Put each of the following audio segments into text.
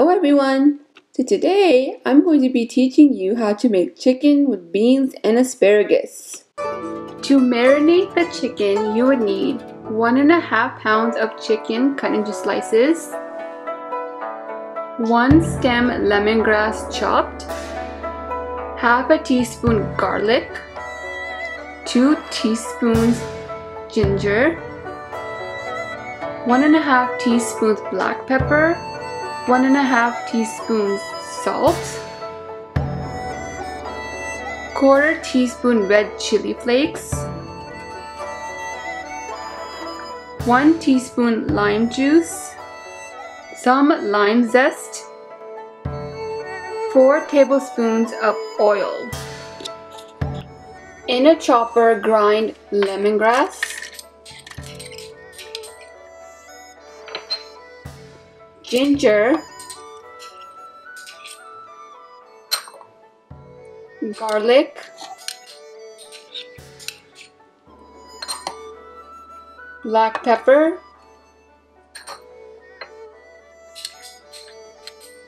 Hello everyone! So today I'm going to be teaching you how to make chicken with beans and asparagus. To marinate the chicken, you would need 1.5 pounds of chicken cut into slices, 1 stem lemongrass chopped, half a teaspoon garlic, 2 teaspoons ginger, 1.5 teaspoons black pepper, 1.5 teaspoons salt, 1/4 teaspoon red chili flakes, 1 teaspoon lime juice, some lime zest, 4 tablespoons of oil. In a chopper, grind lemongrass, ginger, garlic, black pepper,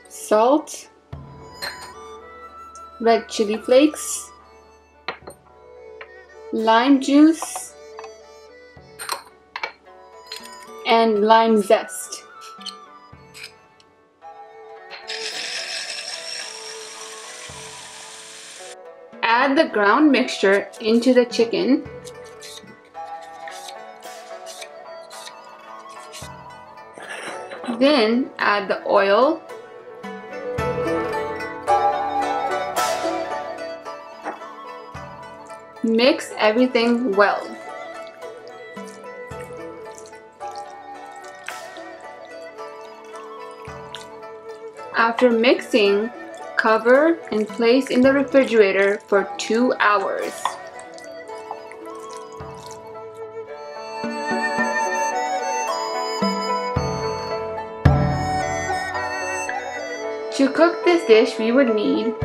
salt, red chili flakes, lime juice, and lime zest. Add the ground mixture into the chicken. Then add the oil, mix everything well. After mixing, cover and place in the refrigerator for 2 hours. To cook this dish, we would need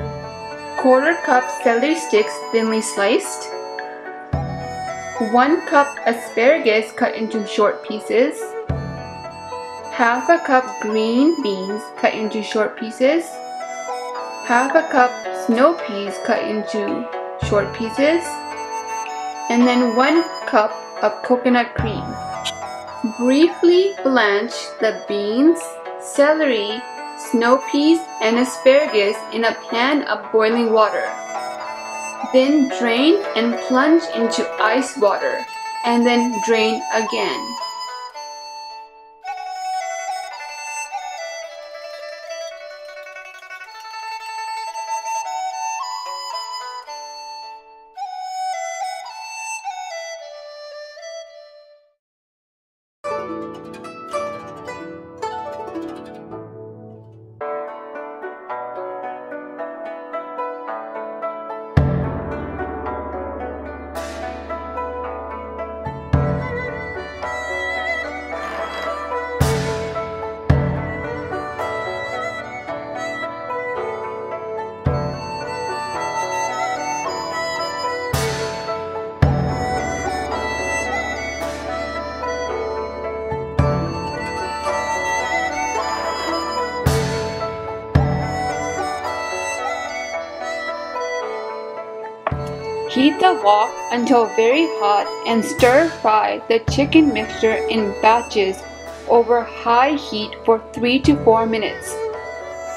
1/4 cup celery sticks thinly sliced, 1 cup asparagus cut into short pieces, half a cup green beans cut into short pieces, half a cup snow peas cut into short pieces, and then 1 cup of coconut cream. Briefly blanch the beans, celery, snow peas, and asparagus in a pan of boiling water. Then drain and plunge into ice water, and then drain again. Heat the wok until very hot and stir fry the chicken mixture in batches over high heat for 3 to 4 minutes.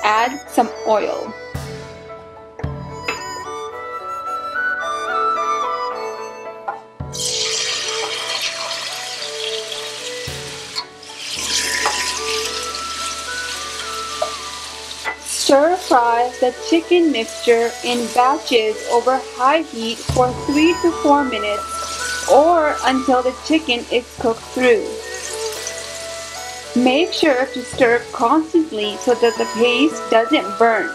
Add some oil. Stir fry the chicken mixture in batches over high heat for 3 to 4 minutes or until the chicken is cooked through. Make sure to stir constantly so that the paste doesn't burn.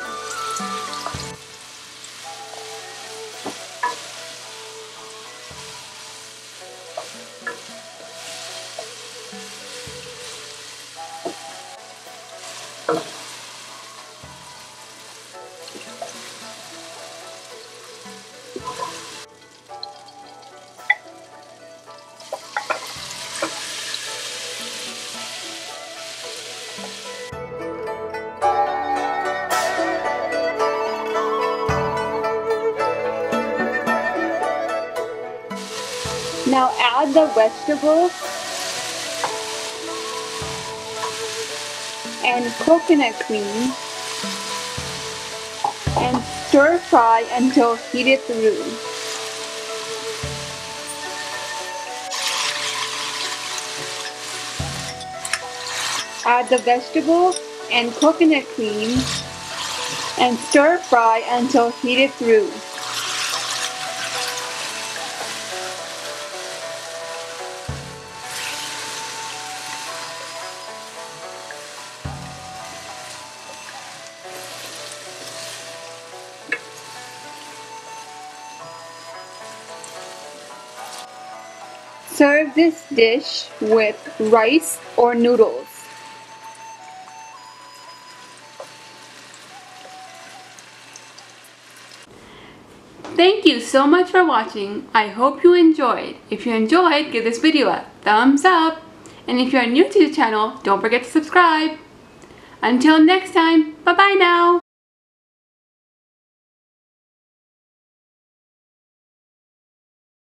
Now add the vegetables and coconut cream and stir fry until heated through. Add the vegetables and coconut cream and stir fry until heated through. Serve this dish with rice or noodles. Thank you so much for watching. I hope you enjoyed. If you enjoyed, give this video a thumbs up. And if you are new to the channel, don't forget to subscribe. Until next time, bye-bye now.